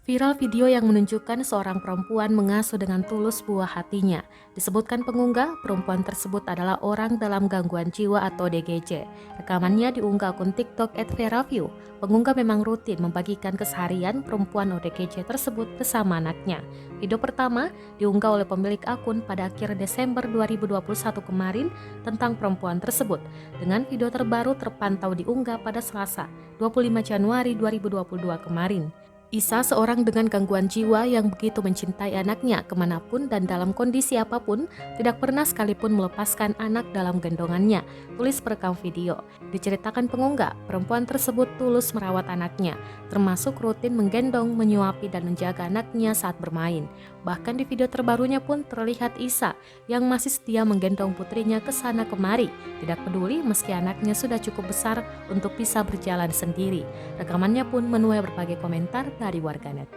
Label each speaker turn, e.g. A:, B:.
A: Viral video yang menunjukkan seorang perempuan mengasuh dengan tulus buah hatinya. Disebutkan pengunggah, perempuan tersebut adalah orang dalam gangguan jiwa atau DGJ. Rekamannya diunggah akun TikTok @veraview. Pengunggah memang rutin membagikan keseharian perempuan ODGJ tersebut bersama anaknya. Video pertama diunggah oleh pemilik akun pada akhir Desember 2021 kemarin tentang perempuan tersebut. Dengan video terbaru terpantau diunggah pada Selasa, 25 Januari 2022 kemarin. Isa seorang dengan gangguan jiwa yang begitu mencintai anaknya kemanapun dan dalam kondisi apapun, tidak pernah sekalipun melepaskan anak dalam gendongannya, tulis perekam video. Diceritakan pengunggah, perempuan tersebut tulus merawat anaknya, termasuk rutin menggendong, menyuapi dan menjaga anaknya saat bermain. Bahkan di video terbarunya pun terlihat Isa yang masih setia menggendong putrinya ke sana kemari, tidak peduli meski anaknya sudah cukup besar untuk bisa berjalan sendiri. Rekamannya pun menuai berbagai komentar dari warganet.